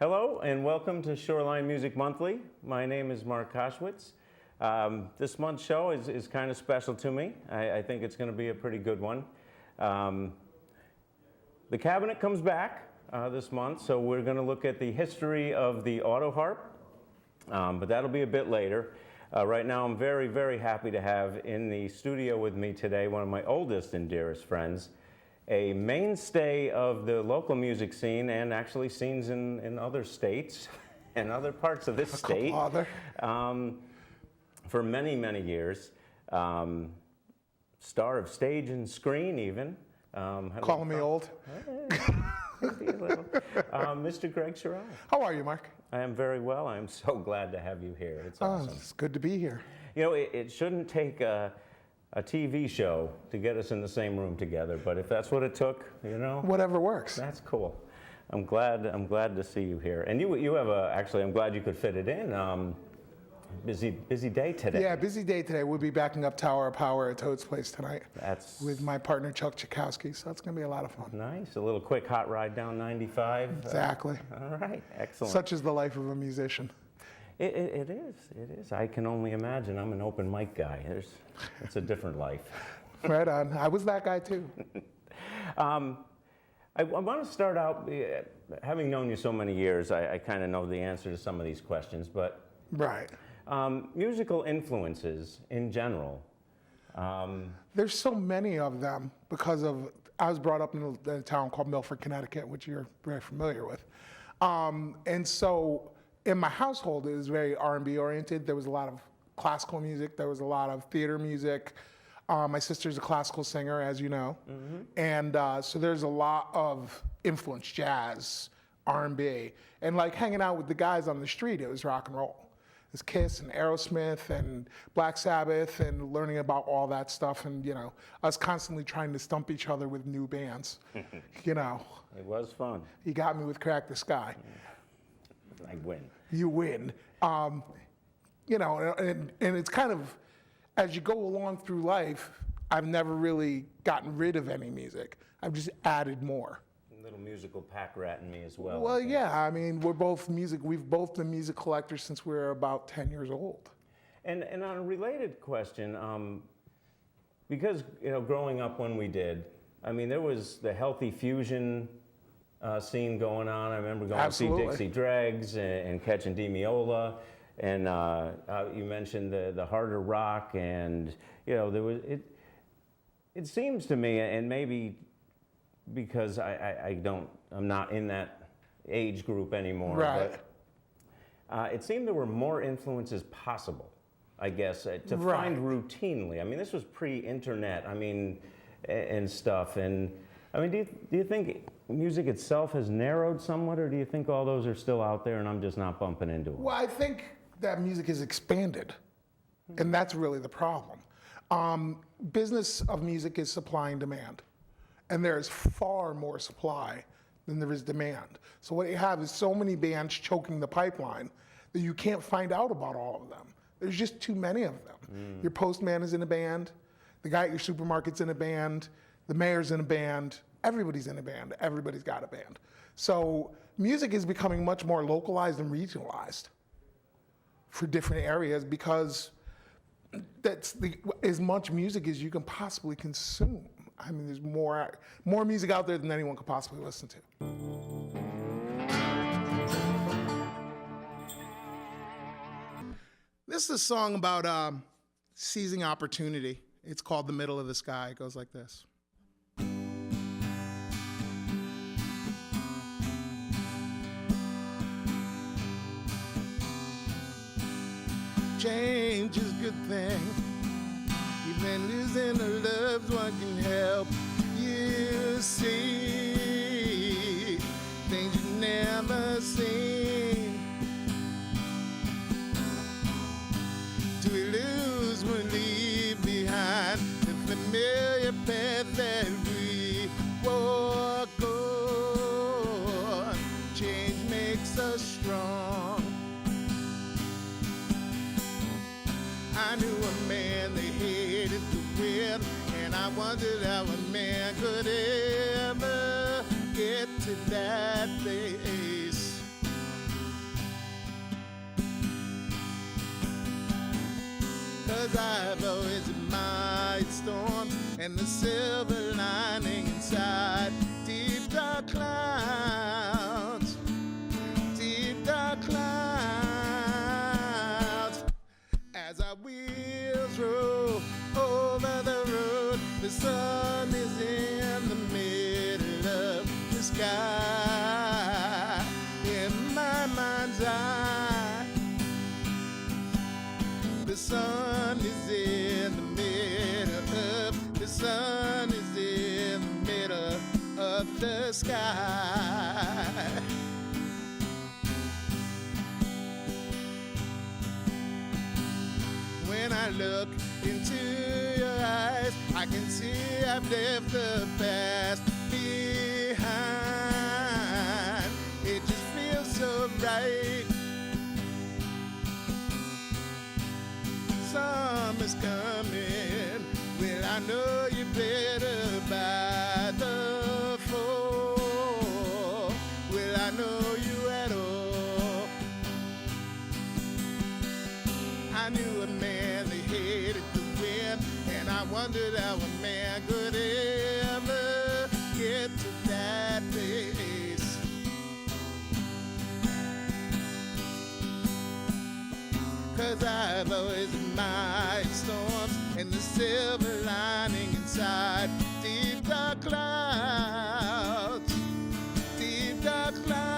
Hello and welcome to Shoreline Music Monthly. My name is Mark Koshwitz. This month's show is kind of special to me. I think it's going to be a pretty good one. The Cabinet comes back this month, so we're going to look at the history of the Autoharp, but that'll be a bit later. Right now I'm very, very happy to have in the studio with me today one of my oldest and dearest friends, a mainstay of the local music scene and actually scenes in other states and other parts of this state for many, many years. Star of stage and screen even. Calling me old? Maybe a little. Mr. Greg Sherrod. How are you, Mark? I am very well. I am so glad to have you here. It's awesome. It's good to be here. You know, it shouldn't take a TV show to get us in the same room together, but if that's what it took, you know, whatever works. That's cool. I'm glad to see you here. And you have actually, I'm glad you could fit it in. Busy day today. Yeah, busy day today. We'll be backing up Tower of Power at Toad's place tonight. That's with my partner Chuck Chakowski, so that's going to be a lot of fun. Nice. A little quick hot ride down 95. Exactly. All right. Excellent. Such is the life of a musician. It is. I can only imagine. I'm an open mic guy. It's a different life. Right on. I was that guy too. I want to start out, having known you so many years, I kind of know the answer to some of these questions, but right. Musical influences in general. There's so many of them because I was brought up in a town called Milford, Connecticut, which you're very familiar with. And so in my household, it was very R&B oriented. There was a lot of classical music. There was a lot of theater music. My sister's a classical singer, as you know. Mm-hmm. And so there's a lot of influence, jazz, R&B. And like hanging out with the guys on the street, it was rock and roll. It was Kiss and Aerosmith and Black Sabbath and learning about all that stuff. And, you know, us constantly trying to stump each other with new bands, you know. It was fun. You got me with Crack the Sky. I win. You win. You know, and it's kind of, as you go along through life, I've never really gotten rid of any music. I've just added more. A little musical pack rat in me as well. Well, yeah, I mean, we've both been music collectors since we were about 10 years old. And on a related question, because, you know, growing up when we did, I mean, there was the healthy fusion scene going on. I remember going Absolutely. to see Dixie Dregs and catching D. Miola, and you mentioned the harder rock, and you know there was it seems to me, and maybe because I'm not in that age group anymore, right. But it seemed there were more influences possible, I guess, to right. find routinely. I mean, this was pre-internet. I mean, and stuff, and. I mean, do you think music itself has narrowed somewhat, or do you think all those are still out there and I'm just not bumping into them? Well, I think that music has expanded, and that's really the problem. Business of music is supply and demand, and there is far more supply than there is demand. So what you have is so many bands choking the pipeline that you can't find out about all of them. There's just too many of them. Your postman is in a band, the guy at your supermarket's in a band, the mayor's in a band, everybody's in a band, everybody's got a band. So music is becoming much more localized and regionalized for different areas because that's as much music as you can possibly consume. I mean, there's more music out there than anyone could possibly listen to. This is a song about seizing opportunity. It's called The Middle of the Sky. It goes like this. Change is a good thing. Even losing a loved one can help you see things you've never seen. Do we lose when we leave behind the familiar path that we walk on? Change makes us strong. I knew a man that hated the wind, and I wondered how a man could ever get to that place. 'cause I've always admired storms and the silver lining inside. Deep dark clouds, deep dark clouds. As our wheels roll over the road, the sun is in the middle of the sky. In my mind's eye, the sun is in the middle of, the sun is in the middle of the sky. When I look into your eyes, I can see I've left the past behind. It just feels so right. Summer's coming. Well, I know you better by the fall. Will I know you at all? I knew a man that hated the wind, and I wondered how a man could ever get to that place. 'Cause I've always admired storms and the silver lining inside. Deep dark clouds, deep dark clouds.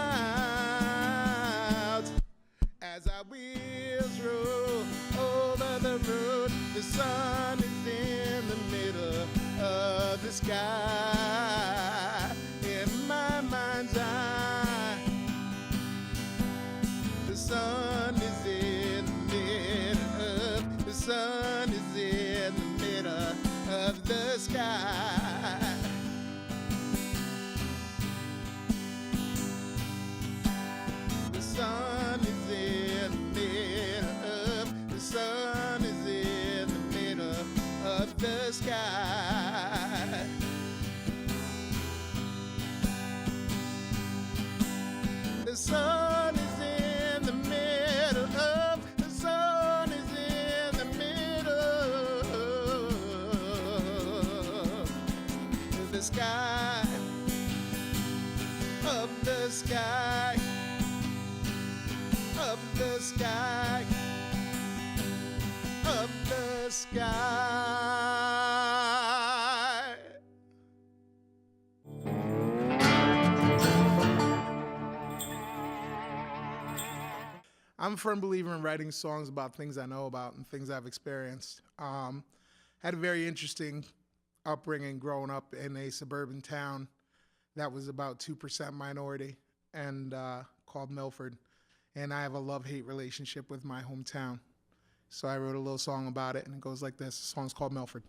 As our wheels roll over the road, the sun is in the middle of the sky. In my mind's eye, the sun is in the middle of, the sun is in the middle of the sky. The sun is in the middle of, the sun is in the middle of the sky. The sun is in the middle of, the sun is in the middle of the sky, of the sky, of the sky, of the sky. I'm a firm believer in writing songs about things I know about and things I've experienced. Had a very interesting upbringing growing up in a suburban town that was about 2% minority and called Milford. And I have a love-hate relationship with my hometown. So I wrote a little song about it, and it goes like this. The song's called Milford.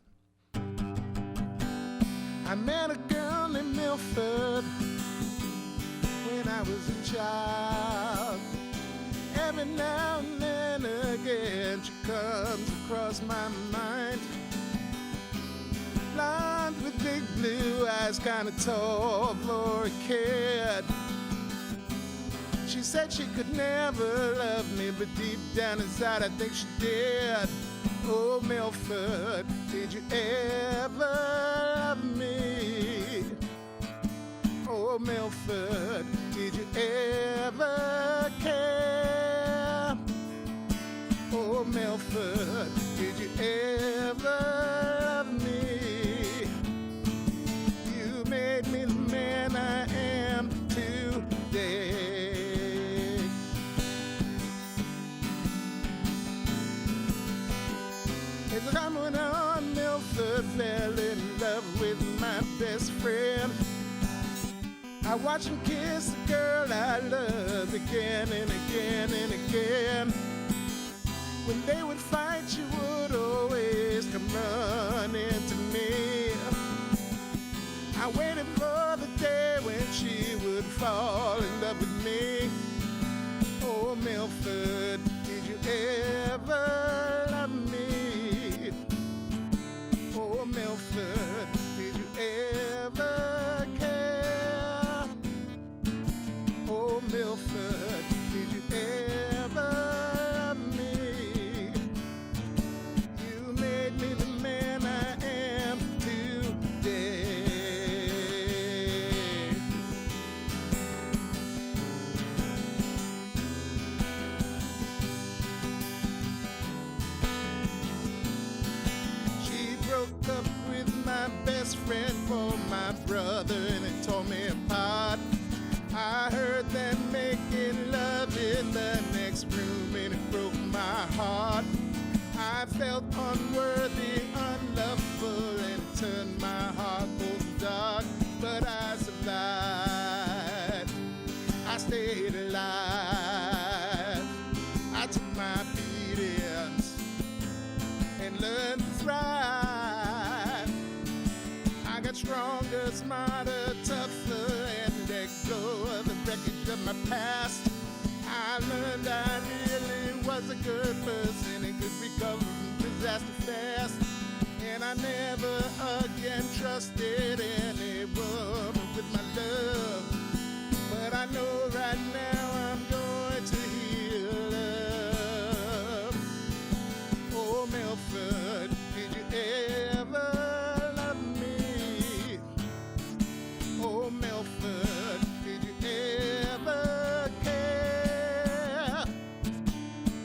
I met a girl named Milford when I was a child. Every now and then again she comes across my mind. Blonde with big blue eyes, kinda tall for a kid. She said she could never love me, but deep down inside I think she did. Oh, Milford, did you ever love me? Oh, Milford, did you ever care? Oh, Milford, did you ever love me? You made me the man I am today. As time went on, Milford fell in love with my best friend. I watched him kiss the girl I loved again and again and again. When they would fight, she would always come running to me. I waited for the day when she would fall in love with me. Oh, Milford, did you ever love me? Oh, Milford, did you ever care? Oh, Milford, did you ever love me? You unworthy, unlovable, and it turned my heart both dark, but I survived. I stayed alive. I took my beatings and learned to thrive. I got stronger, smarter, tougher, and let go of the wreckage of my past. I learned I really was a good person and could recover from disaster fast. And I never again trusted any woman with my love. But I know right now I'm going to heal up. Oh, Milford, did you ever love me? Oh, Milford, did you ever care?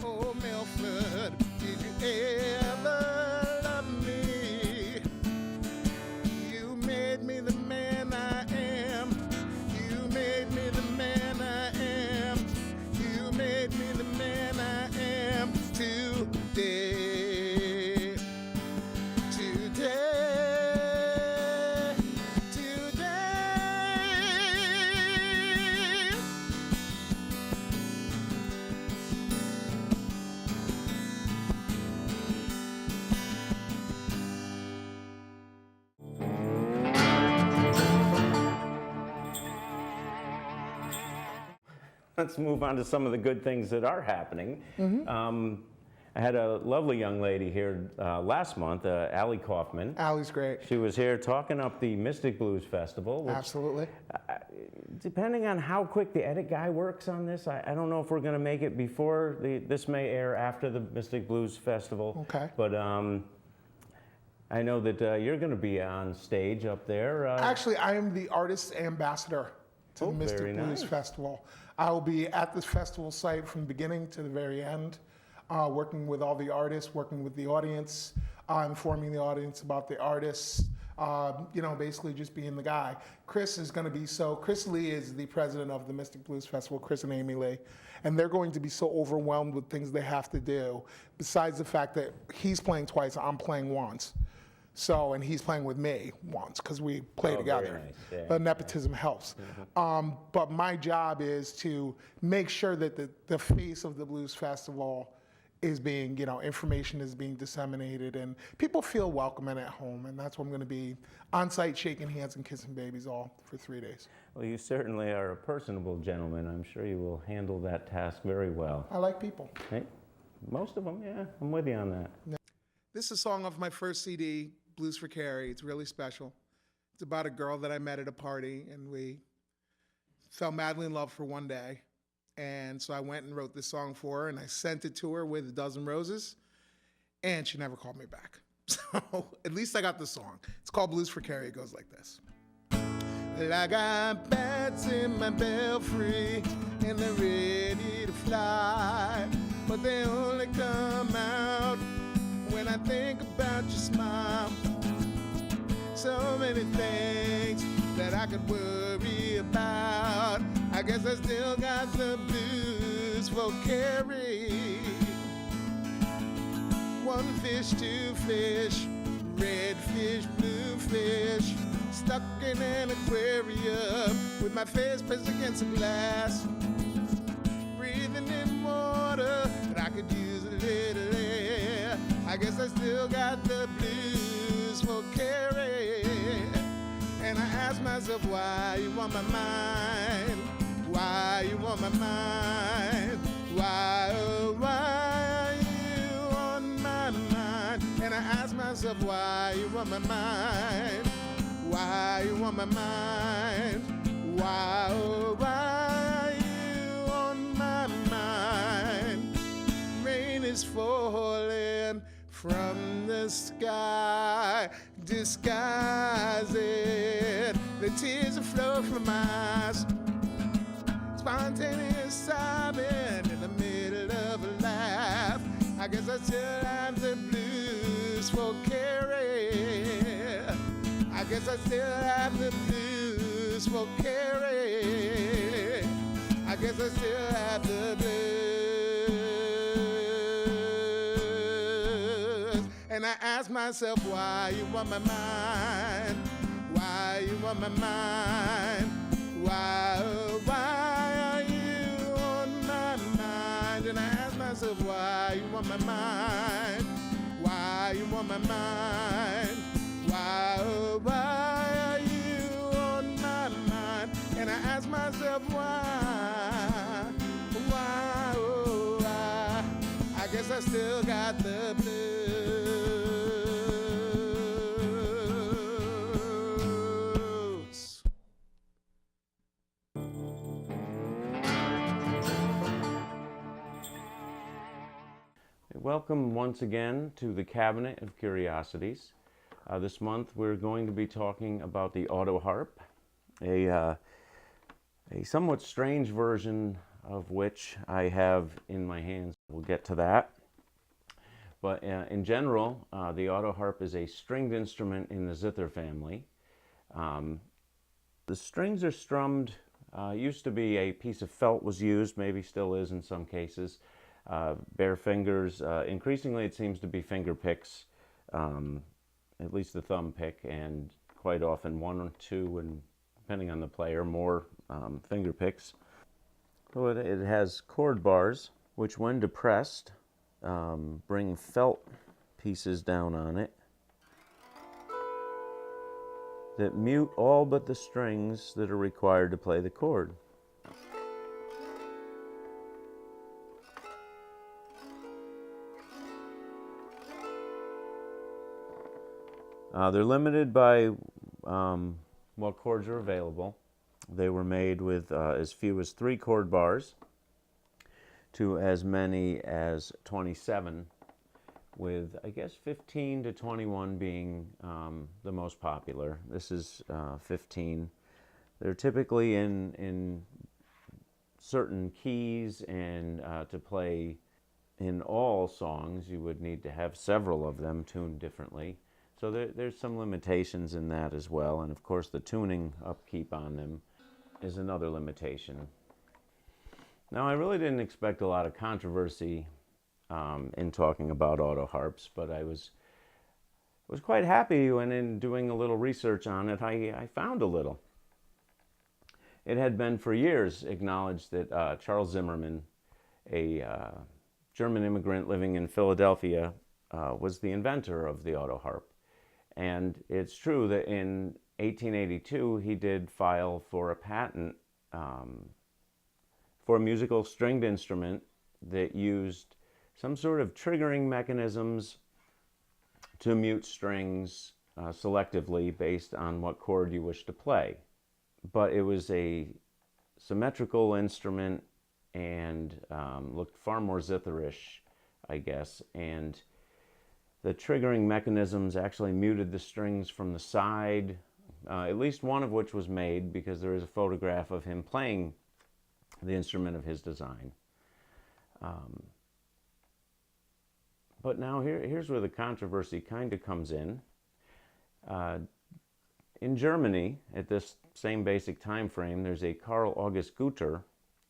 Oh, Milford, did you ever love me? You made me the man I am. You made me the man I am. You made me the man I am today. Today. Today. Let's move on to some of the good things that are happening. I had a lovely young lady here last month, Allie Kaufman. Allie's great. She was here talking up the Mystic Blues Festival. Which, Absolutely. depending on how quick the edit guy works on this, I don't know if we're going to make it before this may air after the Mystic Blues Festival. Okay. But I know that you're going to be on stage up there. Actually, I am the artist ambassador to the very Mystic Blues nice. Festival. I will be at this festival site from the beginning to the very end, working with all the artists, working with the audience, informing the audience about the artists, basically just being the guy. Chris Lee is the president of the Mystic Blues Festival, Chris and Amy Lee, and they're going to be so overwhelmed with things they have to do, besides the fact that he's playing twice, I'm playing once. So, and he's playing with me once because we play together. Nice. Yeah, but nepotism helps. But my job is to make sure that the face of the Blues Festival is being, information is being disseminated and people feel welcome and at home. And that's what I'm going to be on site shaking hands and kissing babies all for 3 days. Well, you certainly are a personable gentleman. I'm sure you will handle that task very well. I like people. Hey, most of them, yeah, I'm with you on that. This is a song off my first CD, Blues for Carrie. It's really special. It's about a girl that I met at a party, and we fell madly in love for one day. And so I went and wrote this song for her, and I sent it to her with a dozen roses, and she never called me back. So at least I got the song. It's called Blues for Carrie. It goes like this. Well, I got bats in my belfry, and they're ready to fly, but they only come out when I think about your smile. So many things that I could worry about. I guess I still got the blues for Carrie. One fish, two fish, red fish, blue fish, stuck in an aquarium with my face pressed against the glass, breathing in water, but I could use a little air. I guess I still got the blues for Carrie. And I ask myself why you on my mind, why you on my mind, why, oh, why you on my mind. And I ask myself why you on my mind, why you on my mind, why, oh, why you on my mind. Rain is falling from the sky, disguising the tears that flow from my eyes. Spontaneous sobbing in the middle of a laugh. I guess I still have the blues for Carrie. I guess I still have the blues for Carrie. I guess I still have the blues. And I myself, why you on my mind? Why you on my mind? Why, oh, why are you on my mind? And I ask myself, why you on my mind? Why you on my mind? Why, oh, why are you on my mind? And I ask myself, why? Why, oh, why? I guess I still got the blues. Welcome once again to the Cabinet of Curiosities. This month we're going to be talking about the Autoharp, a somewhat strange version of which I have in my hands. We'll get to that. But in general, the Autoharp is a stringed instrument in the zither family. The strings are strummed, used to be a piece of felt was used, maybe still is in some cases. Bare fingers, increasingly it seems to be finger picks, at least the thumb pick, and quite often one or two, and depending on the player, more finger picks. So it has chord bars, which when depressed, bring felt pieces down on it that mute all but the strings that are required to play the chord. They're limited by what chords are available. They were made with as few as 3 chord bars to as many as 27, with I guess 15 to 21 being the most popular. This is 15. They're typically in certain keys, and to play in all songs you would need to have several of them tuned differently. So there's some limitations in that as well, and of course the tuning upkeep on them is another limitation. Now, I really didn't expect a lot of controversy in talking about Autoharps, but I was quite happy when, in doing a little research on it, I found a little. It had been for years acknowledged that Charles Zimmermann, a German immigrant living in Philadelphia, was the inventor of the Autoharp. And it's true that in 1882 he did file for a patent for a musical stringed instrument that used some sort of triggering mechanisms to mute strings selectively based on what chord you wish to play. But it was a symmetrical instrument and looked far more zitherish, I guess, and the triggering mechanisms actually muted the strings from the side, at least one of which was made because there is a photograph of him playing the instrument of his design. But now here's where the controversy kind of comes in. In Germany, at this same basic time frame, there's a Karl August Guter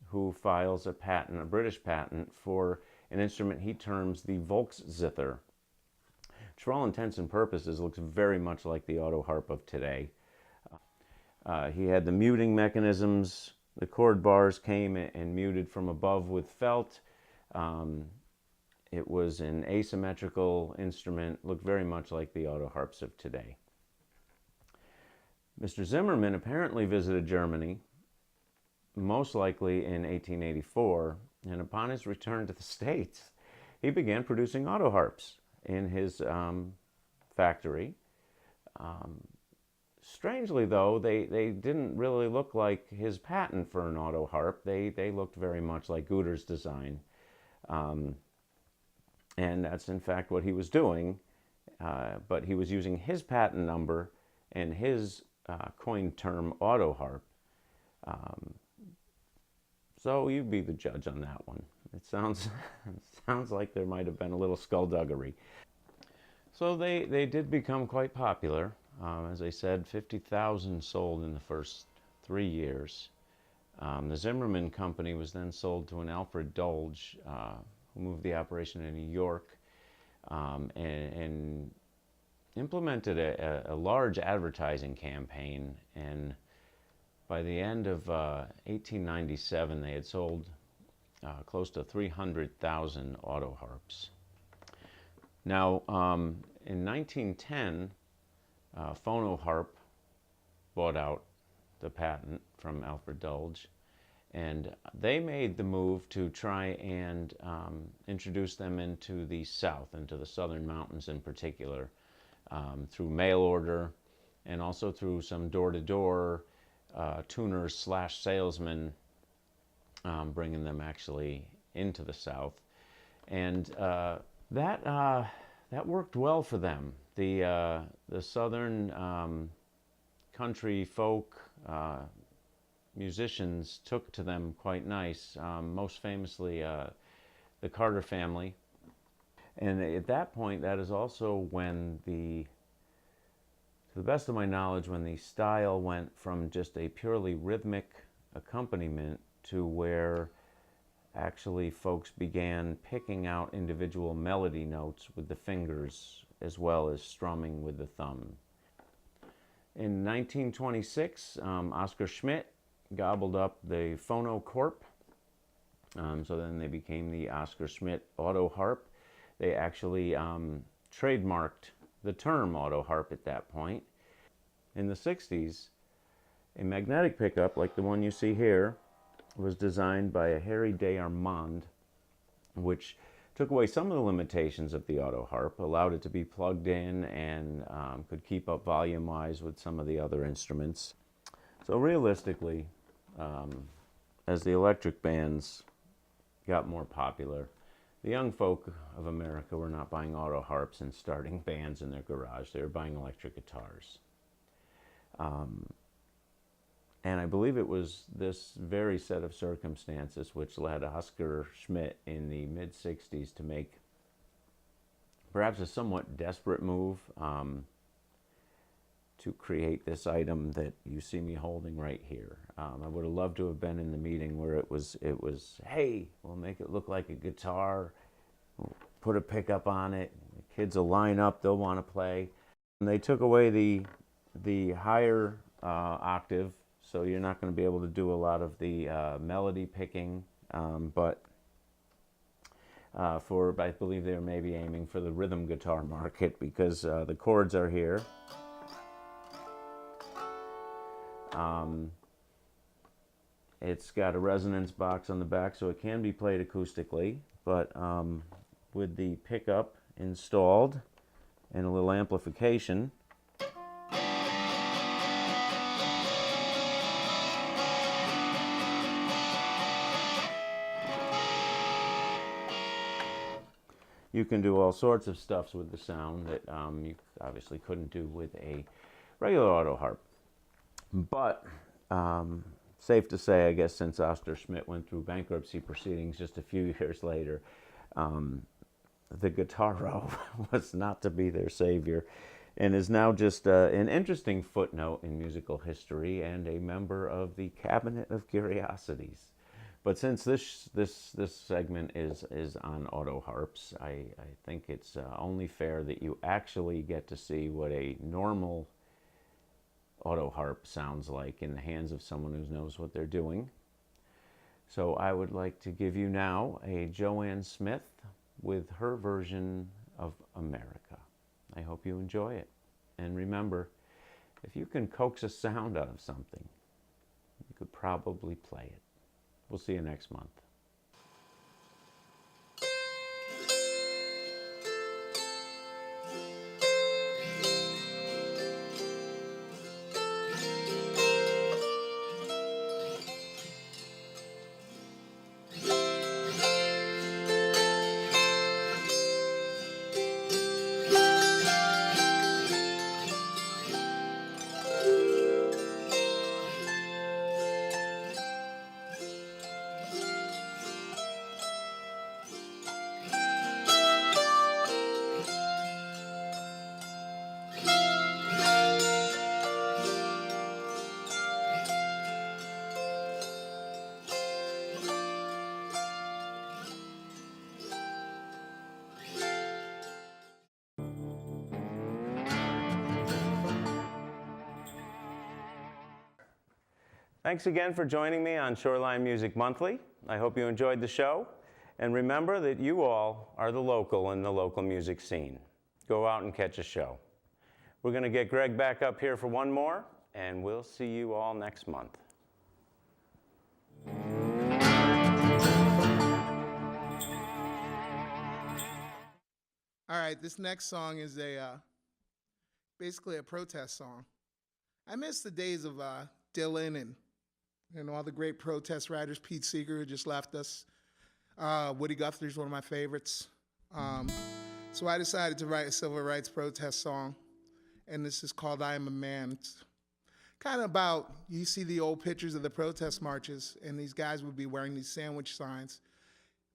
who files a patent, a British patent, for an instrument he terms the Volkszither, which for all intents and purposes looks very much like the Autoharp of today. He had the muting mechanisms. The chord bars came and muted from above with felt. It was an asymmetrical instrument, looked very much like the Autoharps of today. Mr. Zimmermann apparently visited Germany, most likely in 1884, and upon his return to the States, he began producing Autoharps in his factory. Strangely, though, they didn't really look like his patent for an Autoharp. They looked very much like Guter's design. And that's in fact what he was doing, but he was using his patent number and his coined term Autoharp. So you be the judge on that one. It sounds like there might have been a little skullduggery. So they did become quite popular. As I said, 50,000 sold in the first 3 years. The Zimmermann company was then sold to an Alfred Dolge, who moved the operation to New York. And implemented a large advertising campaign, and by the end of 1897 they had sold close to 300,000 Autoharps. Now, in 1910, Phonoharp bought out the patent from Alfred Dulge, and they made the move to try and introduce them into the South, into the Southern Mountains in particular, through mail order and also through some door-to-door tuners slash salesmen, bringing them actually into the South. And that worked well for them. The Southern country folk musicians took to them quite nice, most famously the Carter family. And at that point, that is also when to the best of my knowledge, when the style went from just a purely rhythmic accompaniment to where actually folks began picking out individual melody notes with the fingers as well as strumming with the thumb. In 1926, Oscar Schmidt gobbled up the Phonocorp, so then they became the Oscar Schmidt Autoharp. They actually trademarked the term Autoharp at that point. In the 60s, a magnetic pickup like the one you see here was designed by a Harry de Armand, which took away some of the limitations of the Autoharp, allowed it to be plugged in, and could keep up volume-wise with some of the other instruments. So realistically, as the electric bands got more popular, the young folk of America were not buying Autoharps and starting bands in their garage. They were buying electric guitars. And I believe it was this very set of circumstances which led Oscar Schmidt in the mid-60s to make perhaps a somewhat desperate move to create this item that you see me holding right here. I would have loved to have been in the meeting where it was, hey, we'll make it look like a guitar, we'll put a pickup on it, the kids will line up, they'll want to play. And they took away the higher octave, so you're not going to be able to do a lot of the melody picking, but I believe they were maybe aiming for the rhythm guitar market, because the chords are here. It's got a resonance box on the back, so it can be played acoustically, but with the pickup installed and a little amplification, you can do all sorts of stuff with the sound that you obviously couldn't do with a regular Autoharp. But safe to say, I guess, since Oscar Schmidt went through bankruptcy proceedings just a few years later, the Guitaro was not to be their savior, and is now just an interesting footnote in musical history and a member of the Cabinet of Curiosities. But since this segment is on Autoharps, I think it's only fair that you actually get to see what a normal Autoharp sounds like in the hands of someone who knows what they're doing. So I would like to give you now a Joanne Smith with her version of America. I hope you enjoy it. And remember, if you can coax a sound out of something, you could probably play it. We'll see you next month. Thanks again for joining me on Shoreline Music Monthly. I hope you enjoyed the show. And remember that you all are the local in the local music scene. Go out and catch a show. We're going to get Greg back up here for one more, and we'll see you all next month. All right, this next song is basically a protest song. I miss the days of Dylan and all the great protest writers. Pete Seeger, who just left us. Woody Guthrie's one of my favorites. So I decided to write a civil rights protest song, and this is called I Am a Man. It's kind of about, you see the old pictures of the protest marches, and these guys would be wearing these sandwich signs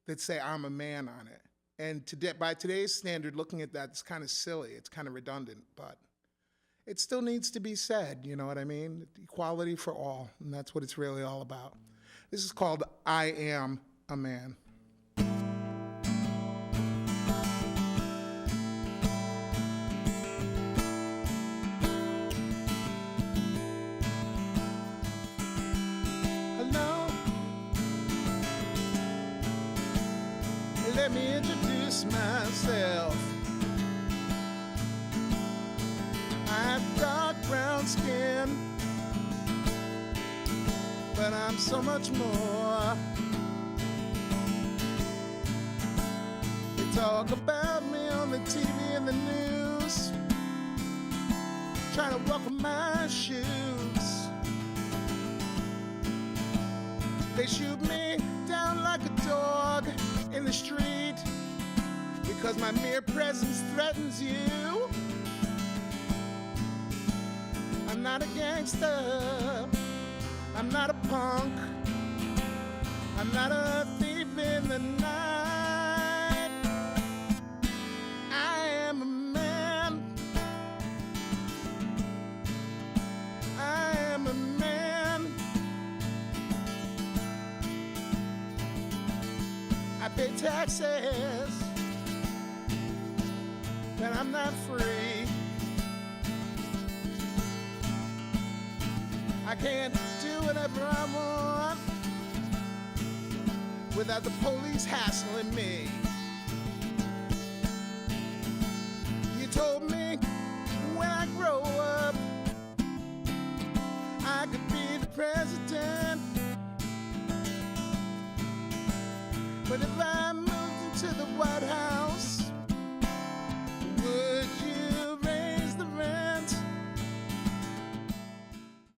that say I'm a man on it. And by today's standard, looking at that, it's kind of silly. It's kind of redundant, but it still needs to be said, you know what I mean? Equality for all, and that's what it's really all about. This is called I Am a Man. Hello. Let me introduce myself. I have dark brown skin, but I'm so much more. They talk about me on the TV and the news, trying to walk in my shoes. They shoot me down like a dog in the street because my mere presence threatens you. I'm not a gangster, I'm not a punk, I'm not a thief in the night. I am a man, I am a man. I pay taxes, but I'm not free. I can't do whatever I want without the police hassling me. You told me when I grow up I could be the president, but if I moved into the White House